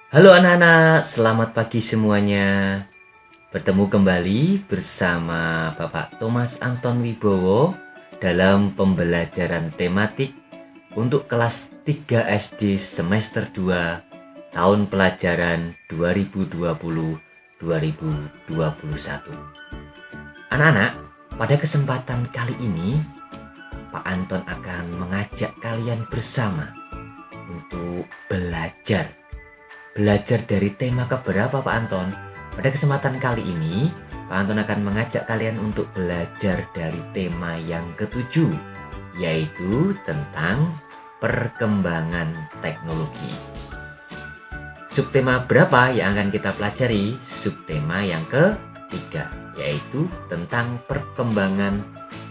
Halo anak-anak, selamat pagi semuanya. Bertemu kembali bersama Bapak Thomas Anton Wibowo dalam pembelajaran tematik untuk kelas 3 SD semester 2 tahun pelajaran 2020-2021. Anak-anak, pada kesempatan kali ini Pak Anton akan mengajak kalian bersama untuk belajar dari tema keberapa Pak Anton? Pada kesempatan kali ini, Pak Anton akan mengajak kalian untuk belajar dari tema yang ketujuh, yaitu tentang perkembangan teknologi. Subtema berapa yang akan kita pelajari? Subtema yang ketiga, yaitu tentang perkembangan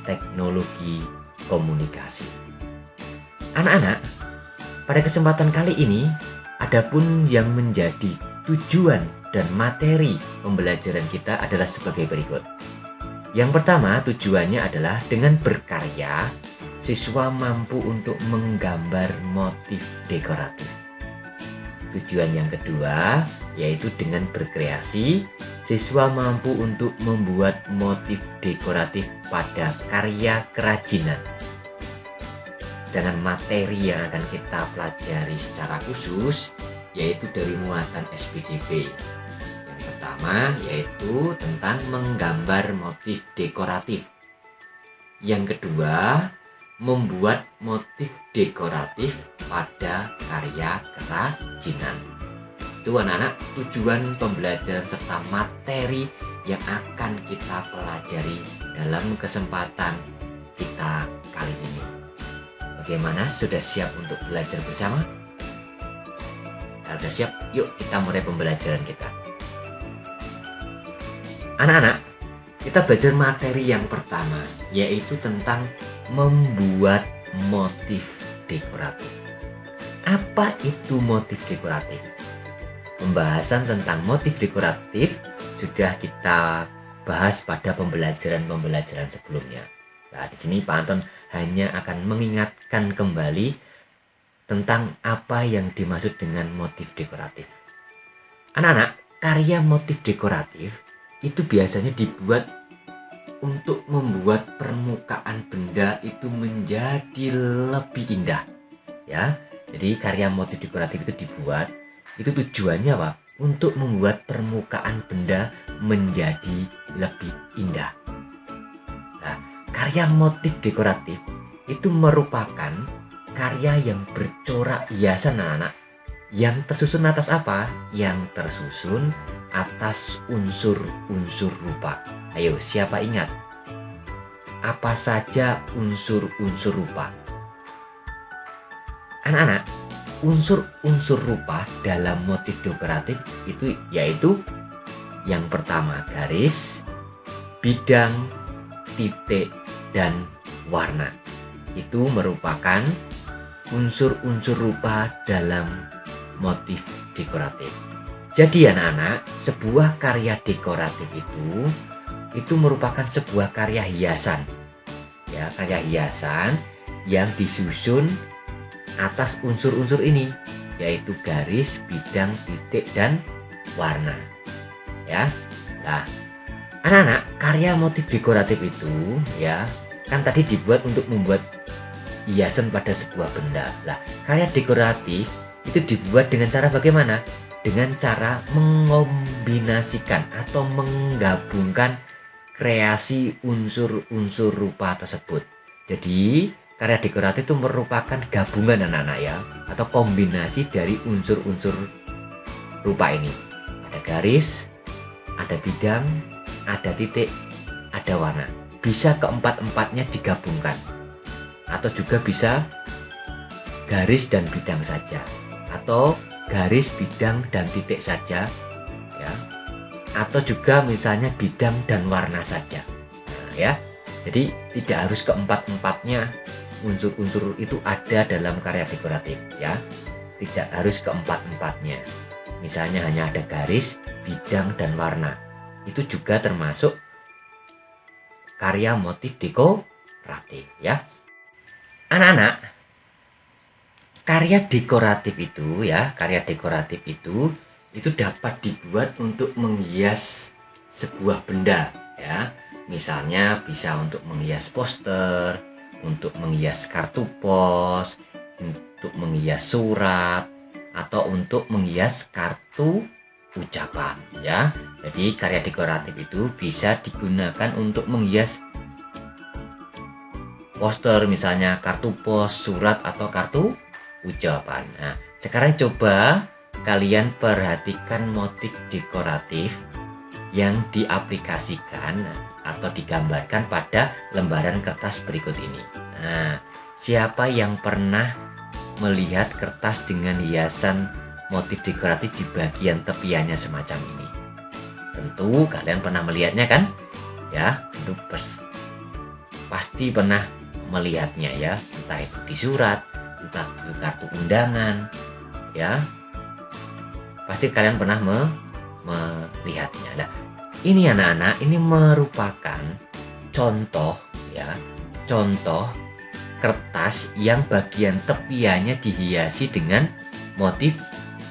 teknologi komunikasi. Anak-anak, pada kesempatan kali ini, adapun yang menjadi tujuan dan materi pembelajaran kita adalah sebagai berikut. Yang pertama, tujuannya adalah dengan berkarya, siswa mampu untuk menggambar motif dekoratif. Tujuan yang kedua, yaitu dengan berkreasi, siswa mampu untuk membuat motif dekoratif pada karya kerajinan. Sedangkan materi yang akan kita pelajari secara khusus yaitu dari muatan SPDB. Yang pertama yaitu tentang menggambar motif dekoratif. Yang kedua, membuat motif dekoratif pada karya kerajinan. Itu anak-anak tujuan pembelajaran serta materi yang akan kita pelajari dalam kesempatan kita kali ini. Bagaimana? Sudah siap untuk belajar bersama? Kalau sudah siap, yuk kita mulai pembelajaran kita. Anak-anak, kita belajar materi yang pertama, yaitu tentang membuat motif dekoratif. Apa itu motif dekoratif? Pembahasan tentang motif dekoratif sudah kita bahas pada pembelajaran sebelumnya. Nah, di sini Pak Anton hanya akan mengingatkan kembali tentang apa yang dimaksud dengan motif dekoratif. Anak-anak, karya motif dekoratif itu biasanya dibuat untuk membuat permukaan benda itu menjadi lebih indah. Ya, jadi karya motif dekoratif itu dibuat, itu tujuannya apa? Untuk membuat permukaan benda menjadi lebih indah. Karya motif dekoratif itu merupakan karya yang bercorak hiasan anak-anak yang tersusun atas apa? Yang tersusun atas unsur-unsur rupa. Ayo, siapa ingat? Apa saja unsur-unsur rupa? Anak-anak, unsur-unsur rupa dalam motif dekoratif itu yaitu yang pertama garis, bidang, titik, dan warna. Itu merupakan unsur-unsur rupa dalam motif dekoratif. Jadi anak-anak, sebuah karya dekoratif itu merupakan sebuah karya hiasan. Ya, karya hiasan yang disusun atas unsur-unsur ini, yaitu garis, bidang, titik, dan warna. Ya. Nah, anak-anak, karya motif dekoratif itu ya kan tadi dibuat untuk membuat hiasan pada sebuah benda. Lah, karya dekoratif itu dibuat dengan cara bagaimana? Dengan cara mengombinasikan atau menggabungkan kreasi unsur-unsur rupa tersebut. Jadi, karya dekoratif itu merupakan gabungan anak-anak ya, atau kombinasi dari unsur-unsur rupa ini. Ada garis, ada bidang, ada titik, ada warna. Bisa keempat-empatnya digabungkan. Atau juga bisa garis dan bidang saja. Atau garis, bidang, dan titik saja. Ya. Atau juga misalnya bidang dan warna saja. Nah, ya. Jadi tidak harus keempat-empatnya unsur-unsur itu ada dalam karya dekoratif. Ya. Tidak harus keempat-empatnya. Misalnya hanya ada garis, bidang, dan warna. Itu juga termasuk karya motif dekoratif ya. Anak-anak, karya dekoratif itu itu dapat dibuat untuk menghias sebuah benda ya. Misalnya bisa untuk menghias poster, untuk menghias kartu pos, untuk menghias surat, atau untuk menghias kartu ucapan ya. Jadi karya dekoratif itu bisa digunakan untuk menghias poster, misalnya kartu pos, surat, atau kartu ucapan. Nah, sekarang coba kalian perhatikan motif dekoratif yang diaplikasikan atau digambarkan pada lembaran kertas berikut ini. Nah, siapa yang pernah melihat kertas dengan hiasan motif dekoratif di bagian tepiannya semacam ini? Tentu kalian pernah melihatnya kan? Ya, tentu pasti pernah melihatnya ya, entah itu di surat, entah di kartu undangan, ya. Pasti kalian pernah melihatnya. Nah, ini anak-anak, ini merupakan contoh ya, contoh kertas yang bagian tepiannya dihiasi dengan motif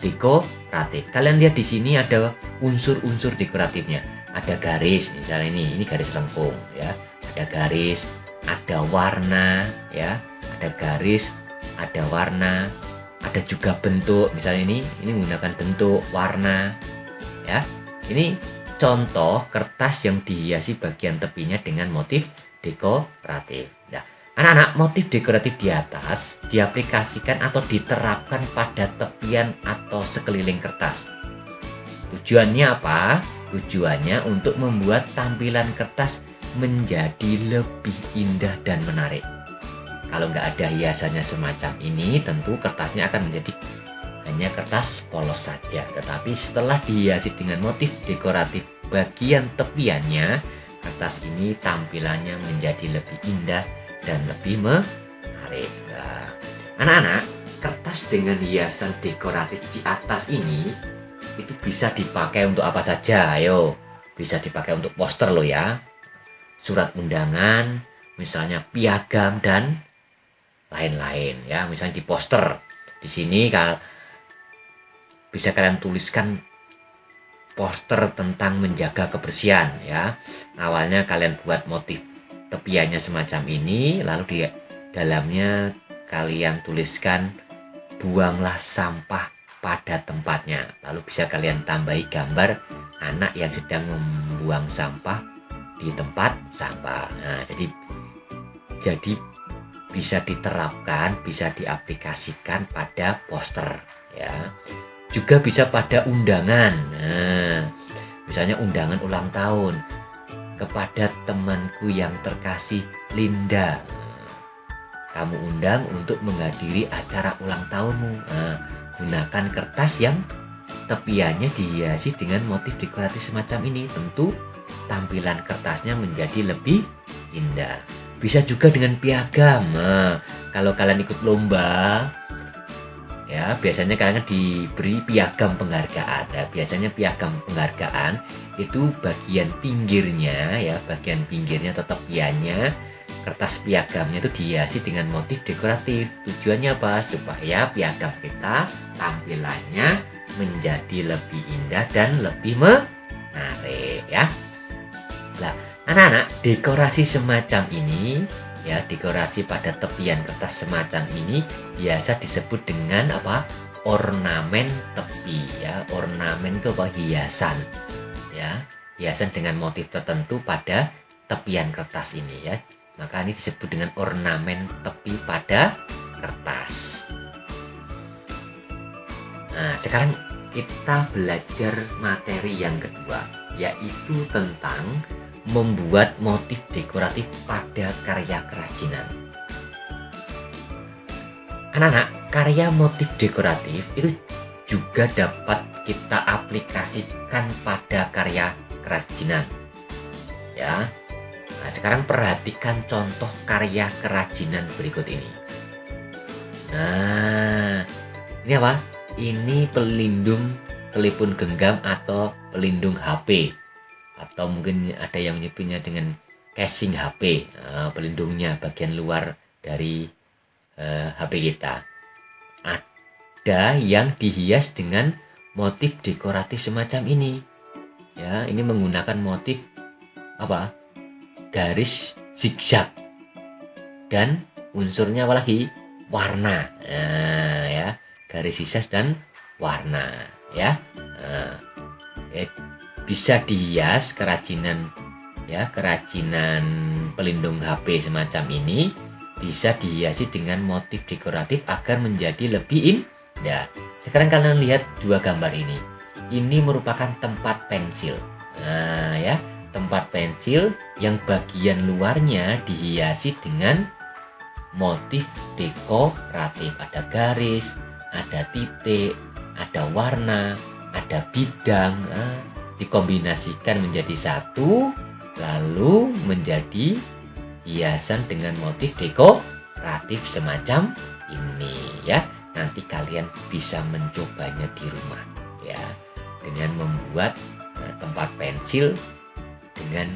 dekoratif. Kalian lihat di sini ada unsur-unsur dekoratifnya. Ada garis, misalnya ini garis lengkung ya. Ada garis, ada warna ya, ada garis, ada warna, ada juga bentuk. Misalnya ini menggunakan bentuk warna ya. Ini contoh kertas yang dihiasi bagian tepinya dengan motif dekoratif. Nah, anak-anak, motif dekoratif di atas diaplikasikan atau diterapkan pada tepian atau sekeliling kertas. Tujuannya apa? Tujuannya untuk membuat tampilan kertas menjadi lebih indah dan menarik. Kalau nggak ada hiasannya semacam ini, tentu kertasnya akan menjadi hanya kertas polos saja. Tetapi setelah dihiasi dengan motif dekoratif bagian tepiannya, kertas ini tampilannya menjadi lebih indah dan lebih menarik. Nah, anak-anak, kertas dengan hiasan dekoratif di atas ini itu bisa dipakai untuk apa saja? Ayo, bisa dipakai untuk poster loh ya, surat undangan, misalnya piagam dan lain-lain ya. Misalnya di poster, di sini bisa kalian tuliskan poster tentang menjaga kebersihan ya. Awalnya kalian buat motif tepiannya semacam ini, lalu di dalamnya kalian tuliskan buanglah sampah pada tempatnya. Lalu bisa kalian tambahi gambar anak yang sedang membuang sampah di tempat sampah. Nah, jadi bisa diterapkan, bisa diaplikasikan pada poster ya. Juga bisa pada undangan. Nah, misalnya undangan ulang tahun kepada temanku yang terkasih Linda. Kamu undang untuk menghadiri acara ulang tahunmu. Nah, gunakan kertas yang tepiannya dihiasi dengan motif dekoratif semacam ini. Tentu tampilan kertasnya menjadi lebih indah. Bisa juga dengan piagam. Nah, kalau kalian ikut lomba ya, biasanya kalian diberi piagam penghargaan. Nah, biasanya piagam penghargaan itu bagian pinggirnya ya, bagian pinggirnya atau tepiannya kertas piagamnya itu dihiasi dengan motif dekoratif. Tujuannya apa? Supaya piagam kita tampilannya menjadi lebih indah dan lebih menarik ya. Nah, anak-anak, dekorasi semacam ini ya, dekorasi pada tepian kertas semacam ini biasa disebut dengan apa? Ornamen tepi ya. Ornamen itu apa? Hiasan ya. Hiasan dengan motif tertentu pada tepian kertas ini ya. Maka ini disebut dengan ornamen tepi pada kertas. Nah, sekarang kita belajar materi yang kedua, yaitu tentang membuat motif dekoratif pada karya kerajinan. Anak-anak, karya motif dekoratif itu juga dapat kita aplikasikan pada karya kerajinan ya. Nah, sekarang perhatikan contoh karya kerajinan berikut ini. Nah, ini apa? Ini pelindung telepon genggam atau pelindung HP. Atau mungkin ada yang menyebutnya dengan casing HP, pelindungnya bagian luar dari HP kita. Ada yang dihias dengan motif dekoratif semacam ini. Ya, ini menggunakan motif apa? Garis zigzag. Dan unsurnya apa lagi? Warna. Nah, ya, garis zigzag dan warna, ya. Nah, bisa dihias kerajinan pelindung HP semacam ini bisa dihiasi dengan motif dekoratif agar menjadi lebih indah. Sekarang kalian lihat dua gambar ini. Ini merupakan tempat pensil. Nah, ya, tempat pensil yang bagian luarnya dihiasi dengan motif dekoratif. Ada garis, ada titik, ada warna, ada bidang. Dikombinasikan menjadi satu, lalu menjadi hiasan dengan motif dekoratif semacam ini, ya. Nanti kalian bisa mencobanya di rumah, ya, dengan membuat tempat pensil dengan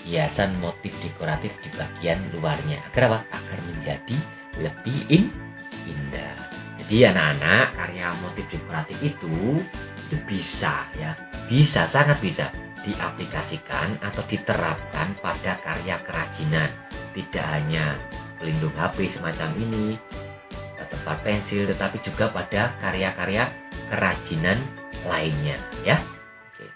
hiasan motif dekoratif di bagian luarnya. Agar apa? Agar menjadi lebih indah. Jadi anak-anak, karya motif dekoratif itu bisa, ya, sangat bisa diaplikasikan atau diterapkan pada karya kerajinan. Tidak hanya pelindung HP semacam ini, tempat pensil, tetapi juga pada karya-karya kerajinan lainnya, ya. Oke.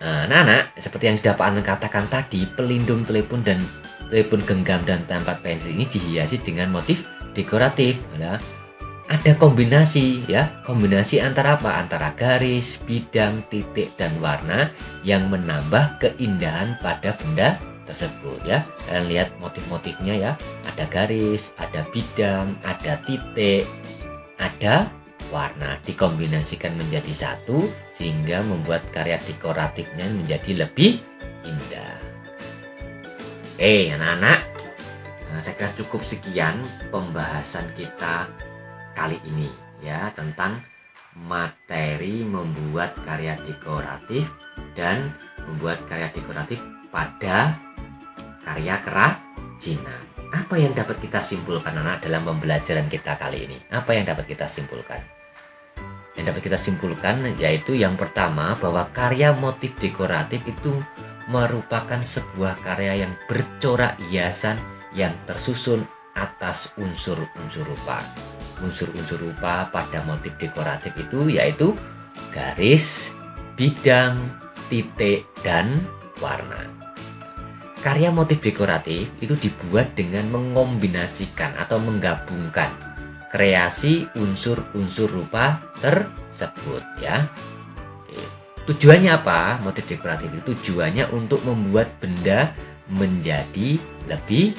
Nah, anak-anak, seperti yang sudah Pak Anton katakan tadi, pelindung telepon dan telepon genggam dan tempat pensil ini dihiasi dengan motif dekoratif. Ada kombinasi, ya, kombinasi antara apa? Antara garis, bidang, titik, dan warna yang menambah keindahan pada benda tersebut, ya. Kalian lihat motif-motifnya, ya. Ada garis, ada bidang, ada titik, ada warna, dikombinasikan menjadi satu sehingga membuat karya dekoratifnya menjadi lebih indah. Oke, anak-anak, saya kira cukup sekian pembahasan kita kali ini, ya, tentang materi membuat karya dekoratif dan membuat karya dekoratif pada karya kerajinan. Apa yang dapat kita simpulkan, anak, dalam pembelajaran kita kali ini? Apa yang dapat kita simpulkan? Yang dapat kita simpulkan yaitu yang pertama, bahwa karya motif dekoratif itu merupakan sebuah karya yang bercorak hiasan yang tersusun atas unsur-unsur rupa. Unsur-unsur rupa pada motif dekoratif itu yaitu garis, bidang, titik, dan warna. Karya motif dekoratif itu dibuat dengan mengombinasikan atau menggabungkan kreasi unsur-unsur rupa tersebut, ya. Oke. Tujuannya apa? Motif dekoratif itu tujuannya untuk membuat benda menjadi lebih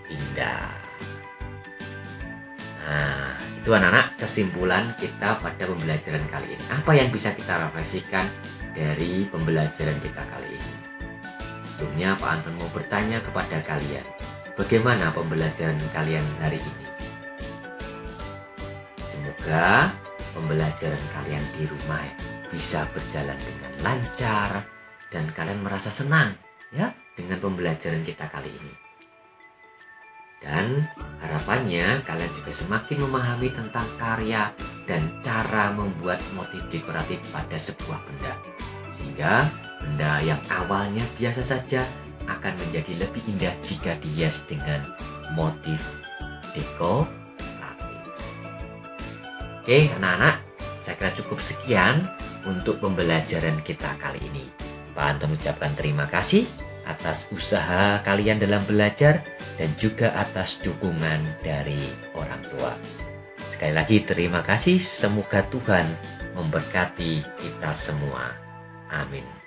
indah. Nah, itu anak-anak kesimpulan kita pada pembelajaran kali ini. Apa yang bisa kita refleksikan dari pembelajaran kita kali ini? Sebelumnya Pak Anton mau bertanya kepada kalian, bagaimana pembelajaran kalian hari ini? Semoga pembelajaran kalian di rumah bisa berjalan dengan lancar dan kalian merasa senang, ya, dengan pembelajaran kita kali ini. Dan harapannya kalian juga semakin memahami tentang karya dan cara membuat motif dekoratif pada sebuah benda. Sehingga benda yang awalnya biasa saja akan menjadi lebih indah jika dihias dengan motif dekoratif. Oke, anak-anak, saya kira cukup sekian untuk pembelajaran kita kali ini. Pak Anton ucapkan terima kasih atas usaha kalian dalam belajar dan juga atas dukungan dari orang tua. Sekali lagi terima kasih, semoga Tuhan memberkati kita semua. Amin.